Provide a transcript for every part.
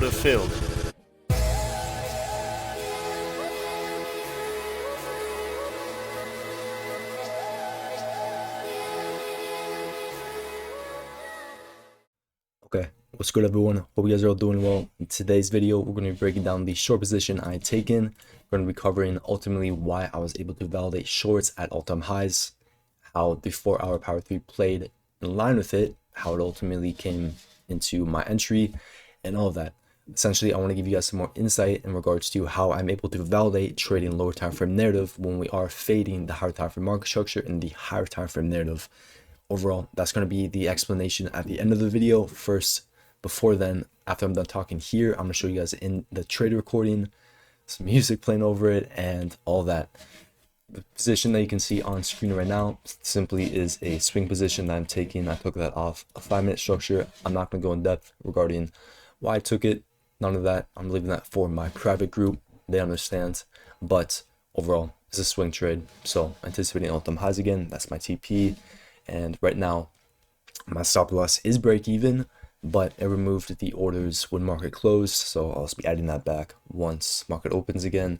would have failed. Okay, what's good everyone? Hope you guys are all doing well. In today's video, we're going to be breaking down the short position I had taken. We're going to be covering ultimately why I was able to validate shorts at all-time highs, how the 4-hour power 3 played in line with it, how it ultimately came into my entry, and all of that. Essentially, I want to give you guys some more insight in regards to how I'm able to validate trading lower time frame narrative when we are fading the higher time frame market structure and the higher time frame narrative. Overall, that's going to be the explanation at the end of the video. First, before then, after I'm done talking here, I'm going to show you guys in the trade recording, some music playing over it, and all that. The position that you can see on screen right now simply is a swing position that I'm taking. I took that off a 5-minute structure. I'm not going to go in depth regarding why I took it. None of that. I'm leaving that for my private group. They understand. But overall, it's a swing trade. So anticipating all-time highs again. That's my TP. And right now, my stop loss is break even, but it removed the orders when market closed. So I'll just be adding that back once market opens again.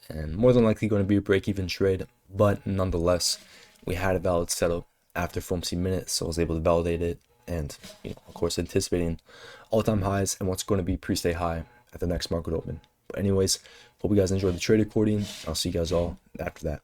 And more than likely going to be a break even trade. But nonetheless, we had a valid setup after FOMC minutes. So I was able to validate it. And, of course, anticipating all-time highs and what's going to be pre-stay high at the next market open. But anyways, hope you guys enjoyed the trade recording. I'll see you guys all after that.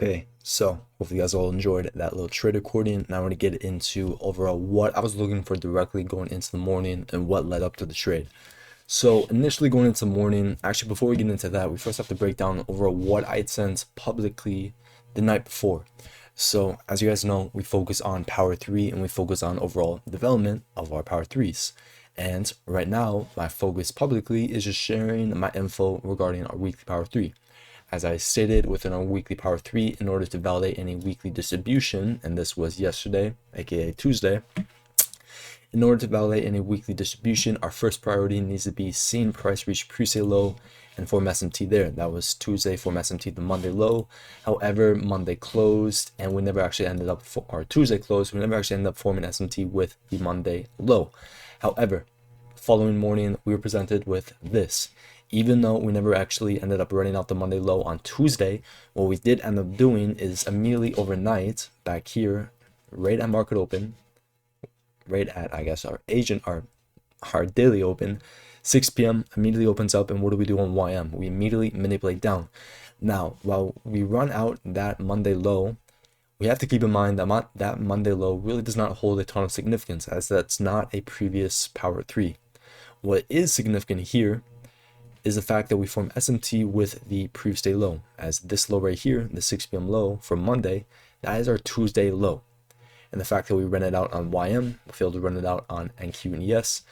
Okay, so hopefully you guys all enjoyed that little trade recording. Now we're going to get into overall what I was looking for directly going into the morning and what led up to the trade. So initially going into the morning, actually before we get into that, we first have to break down overall what I had sent publicly the night before. So as you guys know, we focus on power 3 and we focus on overall development of our power 3s. And right now, my focus publicly is just sharing my info regarding our weekly power 3. As I stated within our weekly power 3, in order to validate any weekly distribution, and this was yesterday, aka Tuesday, in order to validate any weekly distribution, our first priority needs to be seeing price reach pre-sale low and form SMT there. That was Tuesday, form SMT the Monday low. However, Monday closed and we never actually ended up, or Tuesday closed, we never actually ended up forming SMT with the Monday low. However, following morning, we were presented with this. Even though we never actually ended up running out the Monday low on Tuesday, what we did end up doing is immediately overnight, back here, right at market open, right at, I guess, our daily open, 6 p.m. immediately opens up, and what do we do on YM? We immediately manipulate down. Now, while we run out that Monday low, we have to keep in mind that that Monday low really does not hold a ton of significance, as that's not a previous power 3. What is significant here is the fact that we form SMT with the previous day low, as this low right here, the 6 p.m. low from Monday, that is our Tuesday low. And the fact that we ran it out on YM, failed to run it out on NQ and ES,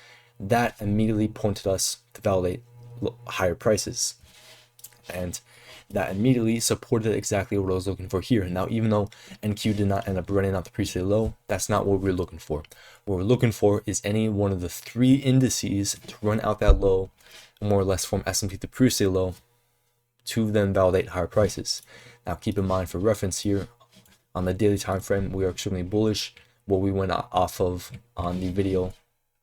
that immediately pointed us to validate higher prices. And that immediately supported exactly what I was looking for here. Now, even though NQ did not end up running out the pre-sale low, that's not what we're looking for. What we're looking for is any one of the 3 indices to run out that low, more or less form SMT to pre-sale low, to then validate higher prices. Now, keep in mind for reference here, on the daily time frame, we are extremely bullish. What we went off of on the video,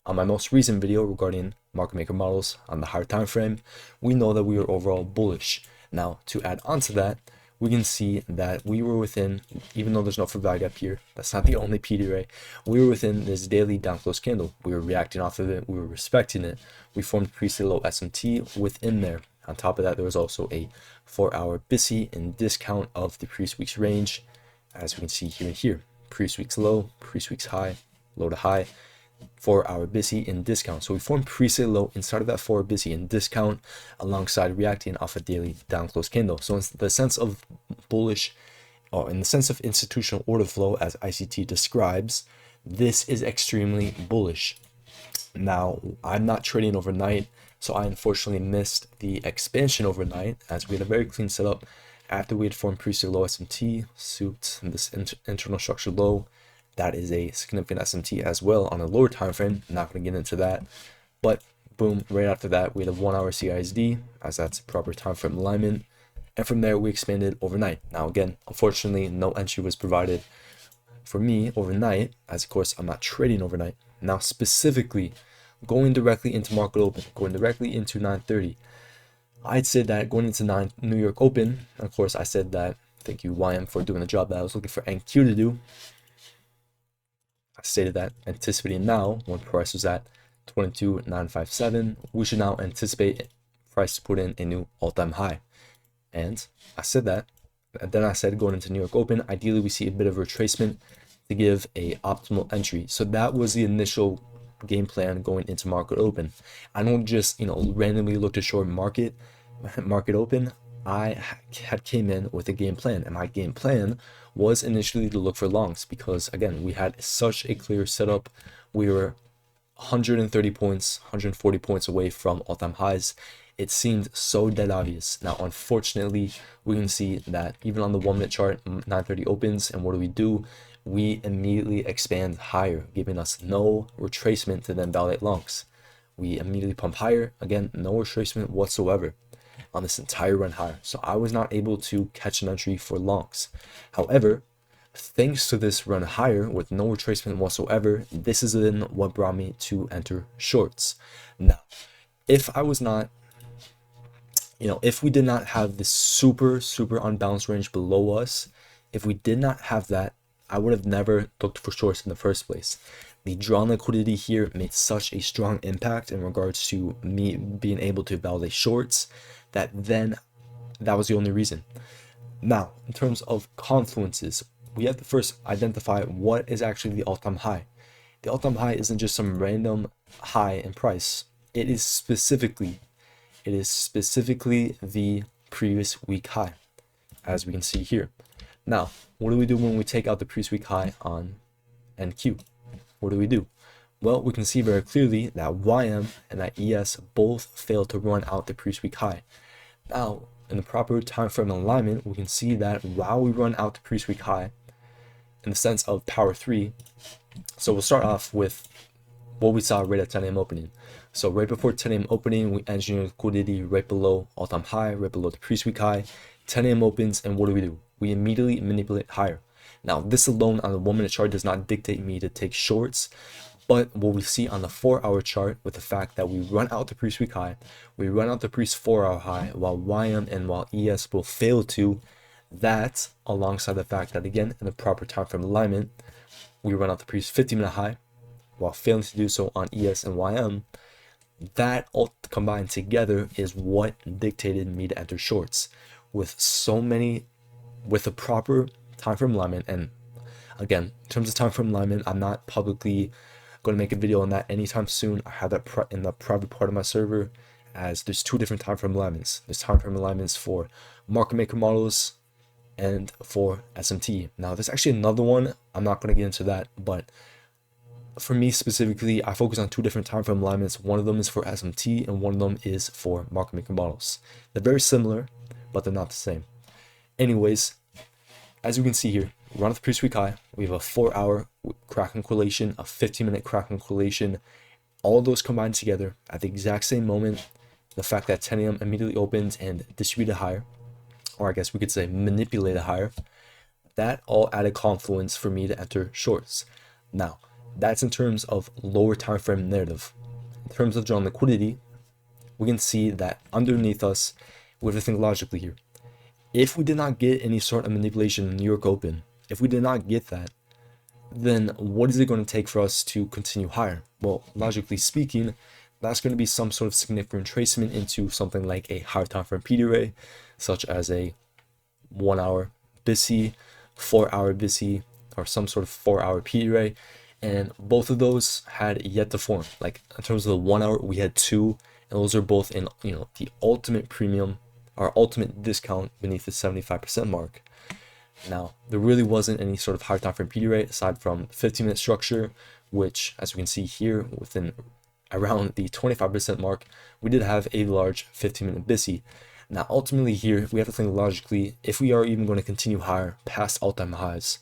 on my most recent video regarding market maker models on the higher time frame, we know that we are overall bullish. Now, to add on to that, we can see that we were within, even though there's no value gap here, that's not the only PD ray, we were within this daily down close candle. We were reacting off of it, we were respecting it. We formed pre-sale low SMT within there. On top of that, there was also a 4-hour BISI in discount of the previous week's range, as we can see here and here. Previous week's low, previous week's high, low to high, 4-hour BISI in discount. So we formed pre-sale low inside of that 4-hour BISI in discount, alongside reacting off a daily down close candle. So in the sense of bullish, or in the sense of institutional order flow, as ICT describes, this is extremely bullish. Now, I'm not trading overnight, so I unfortunately missed the expansion overnight, as we had a very clean setup after we had formed pre-sale low SMT, souped this internal structure low. That is a significant SMT as well on a lower time frame. I'm not going to get into that, but boom, right after that we had a 1-hour CISD, as that's proper time frame alignment, and from there we expanded overnight. Now again, unfortunately, no entry was provided for me overnight, as of course I'm not trading overnight. Now specifically going directly into market open, going directly into 9:30, I'd say that going into New York open, of course I said that, thank you YM for doing the job that I was looking for NQ to do. I stated that anticipating now, when price was at 22,957, we should now anticipate price to put in a new all-time high. And I said that, and then I said going into New York open, ideally we see a bit of retracement to give a optimal entry. So that was the initial game plan going into market open. I don't just, randomly look to short market open. I had came in with a game plan, and my game plan was initially to look for longs, because again, we had such a clear setup. We were 130 points, 140 points away from all-time highs. It seemed so dead obvious. Now, unfortunately, we can see that even on the 1-minute chart, 9:30 opens, and what do? We immediately expand higher, giving us no retracement to then validate longs. We immediately pump higher, again, no retracement whatsoever on this entire run higher. So I was not able to catch an entry for longs. However, thanks to this run higher with no retracement whatsoever, this is then what brought me to enter shorts. Now, if I was not, if we did not have this super unbalanced range below us, if we did not have that, I would have never looked for shorts in the first place. The drawn liquidity here made such a strong impact in regards to me being able to validate shorts, that was the only reason. Now, in terms of confluences, we have to first identify what is actually the all-time high. The all-time high isn't just some random high in price. It is specifically the previous week high, as we can see here. Now, what do we do when we take out the previous week high on NQ? What do we do? Well, we can see very clearly that YM and that ES both failed to run out the previous week high. Now, in the proper time frame alignment, we can see that while we run out the previous week high, in the sense of power 3, so we'll start off with what we saw right at 10 a.m. opening. So right before 10 a.m. opening, we engineered liquidity right below all-time high, right below the previous week high. 10 a.m. opens, and what do? We immediately manipulate higher. Now, this alone on the 1-minute chart does not dictate me to take shorts, but what we see on the 4-hour chart with the fact that we run out the previous week high, we run out the previous 4-hour high, while YM and while ES will fail to, that alongside the fact that again in the proper time frame alignment, we run out the previous 50-minute high while failing to do so on ES and YM, that all combined together is what dictated me to enter shorts with the proper time frame alignment. And again, in terms of time frame alignment, I'm not publicly going to make a video on that anytime soon. I have that in the private part of my server, as there's 2 different time frame alignments. There's time frame alignments for market maker models and for SMT. Now there's actually another one, I'm not going to get into that, but for me specifically, I focus on 2 different time frame alignments. One of them is for SMT and one of them is for market maker models. They're very similar, but they're not the same. Anyways, as you can see here, run off the previous week high, we have a 4-hour cracking correlation, a 15-minute cracking correlation, all those combined together at the exact same moment. The fact that 10 a.m. immediately opened and distributed higher, or I guess we could say manipulated higher, that all added confluence for me to enter shorts. Now, that's in terms of lower time frame narrative. In terms of drawing liquidity, we can see that underneath us, we have to think logically here. If we did not get any sort of manipulation in New York Open, if we did not get that, then what is it going to take for us to continue higher? Well, logically speaking, that's going to be some sort of significant retracement into something like a higher time frame PD array, such as a 1-hour BISI, 4-hour BISI, or some sort of 4-hour PD array. And both of those had yet to form. Like in terms of the 1 hour, we had 2, and those are both in, the ultimate premium, our ultimate discount beneath the 75% mark. Now, there really wasn't any sort of higher time frame PD rate aside from 15-minute structure, which, as we can see here, within around the 25% mark, we did have a large 15-minute BISI. Now, ultimately here, we have to think logically, if we are even going to continue higher past all-time highs,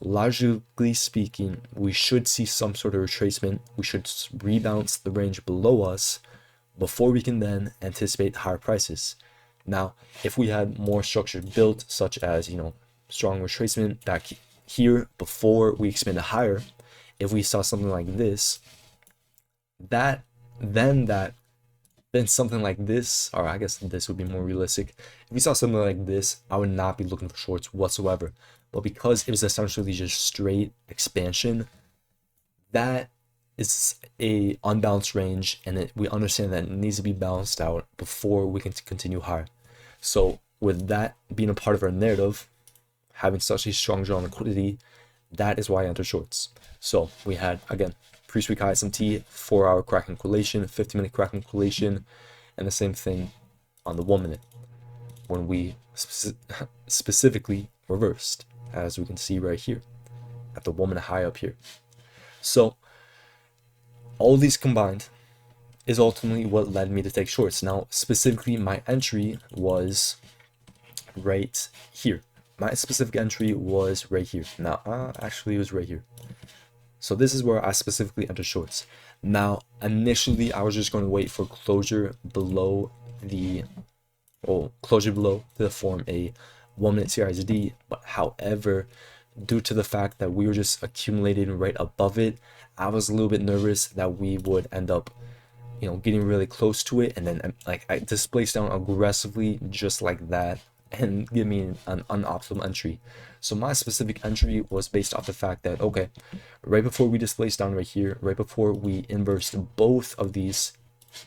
logically speaking, we should see some sort of retracement. We should rebalance the range below us before we can then anticipate higher prices. Now, if we had more structure built, such as, strong retracement back here before we expanded higher, if we saw something like this, then something like this, or I guess this would be more realistic. If we saw something like this, I would not be looking for shorts whatsoever. But because it was essentially just straight expansion, that is a unbalanced range, and we understand that it needs to be balanced out before we can continue higher. So with that being a part of our narrative, having such a strong draw on liquidity, that is why I entered shorts. So we had, again, previous week high SMT, 4-hour cracking correlation, 50-minute cracking correlation, and the same thing on the 1 minute when we specifically reversed, as we can see right here at the 1 minute high up here. So all these combined is ultimately what led me to take shorts. Now, specifically, my entry was right here. My specific entry was right here. Now, actually, it was right here. So this is where I specifically entered shorts. Now, initially, I was just going to wait for closure below to form a 1 minute CRSD. But however, due to the fact that we were just accumulating right above it, I was a little bit nervous that we would end up getting really close to it, and then I displaced down aggressively just like that and give me an unoptimal entry. So my specific entry was based off the fact that, okay, right before we displaced down right here, right before we inversed both of these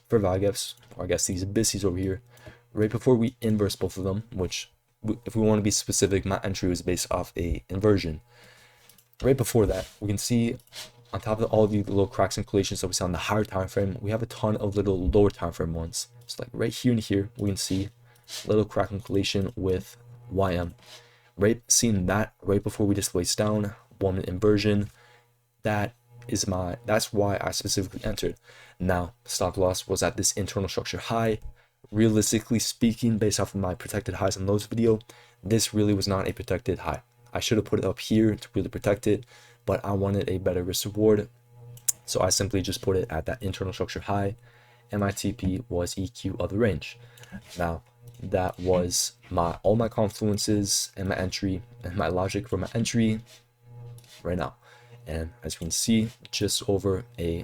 for value gaps, or I guess these BISIs over here, right before we inverse both of them, which if we want to be specific, my entry was based off a inversion. Right before that, we can see on top of all the little cracks and collisions that we saw on the higher time frame, we have a ton of little lower time frame ones. So like right here and here, we can see little crack and collation with YM. Right, seeing that right before we displaced down, 1 minute inversion, that's why I specifically entered. Now, stop loss was at this internal structure high. Realistically speaking, based off of my protected highs and lows video, this really was not a protected high. I should have put it up here to really protect it, but I wanted a better risk reward, so I simply just put it at that internal structure high, and my TP was EQ of the range. Now, that was all my confluences and my entry and my logic for my entry right now. And as you can see, just under a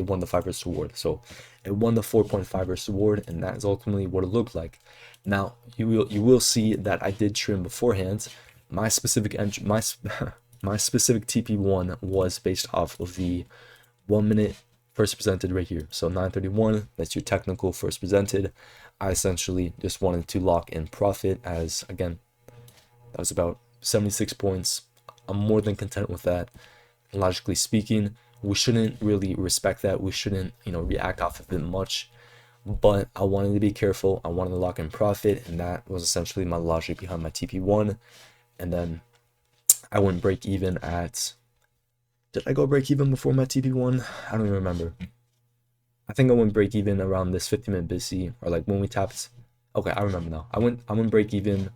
1 to 5 risk reward. So a 1 to 4.5 risk reward, and that is ultimately what it looked like. Now you will see that I did trim beforehand. My specific entry, my specific TP1 was based off of the 1 minute first presented right here. So 931, that's your technical first presented. I essentially just wanted to lock in profit, as again, that was about 76 points. I'm more than content with that. Logically speaking, we shouldn't really respect that. We shouldn't, react off of it much. But I wanted to be careful. I wanted to lock in profit, and that was essentially my logic behind my TP1. And then I went break even at. Did I go break even before my TP1? I don't even remember. I think I went break even around this 50-minute BC, or like when we tapped. Okay, I remember now. I went break even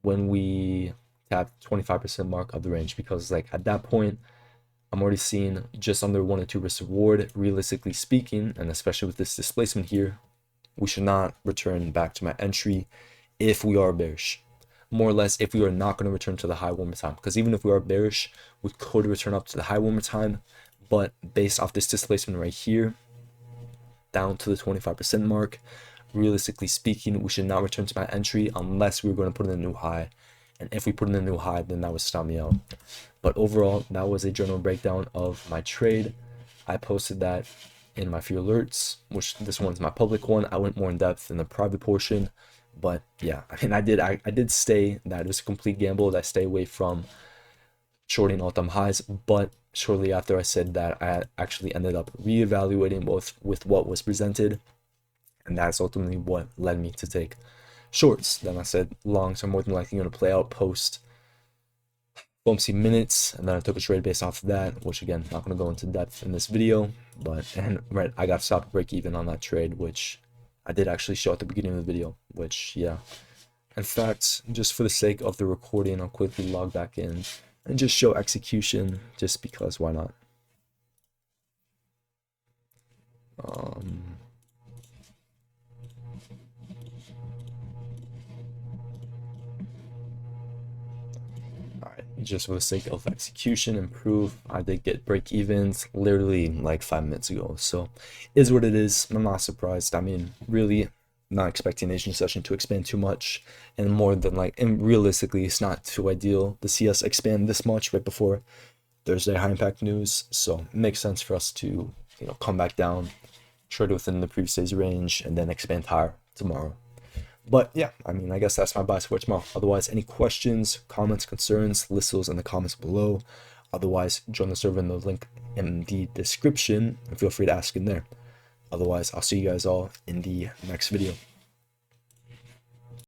when we tapped 25% mark of the range, because like at that point I'm already seeing just under 1 or 2 risk reward. Realistically speaking, and especially with this displacement here, we should not return back to my entry if we are bearish. More or less, if we are not going to return to the high one more time, because even if we are bearish, we could return up to the high one more time, but based off this displacement right here down to the 25% mark, realistically speaking, we should not return to my entry unless we were going to put in a new high. And if we put in a new high, then that would stop me out. But overall, that was a general breakdown of my trade. I posted that in my few alerts, which this one's my public one. I went more in depth in the private portion. But yeah, I mean, I did say that it was a complete gamble, that I stay away from shorting all-time highs. But shortly after I said that, I actually ended up reevaluating both with what was presented. And that's ultimately what led me to take shorts. Then I said longs are more than likely going to play out post FOMC minutes, and then I took a trade based off of that, which again, not going to go into depth in this video, but right, I got stopped break even on that trade, which I did actually show at the beginning of the video, which yeah. In fact, just for the sake of the recording, I'll quickly log back in and just show execution, just because why not? Just for the sake of execution and proof, I did get break evens literally like 5 minutes ago. So is what it is. I'm not surprised. I mean, really not expecting Asian session to expand too much, and more than like, and realistically, it's not too ideal to see us expand this much right before Thursday high impact news. So it makes sense for us to, come back down, trade within the previous day's range, and then expand higher tomorrow. But yeah, I mean, I guess that's my bias for tomorrow. Otherwise, any questions, comments, concerns, list those in the comments below. Otherwise, join the server in the link in the description and feel free to ask in there. Otherwise, I'll see you guys all in the next video.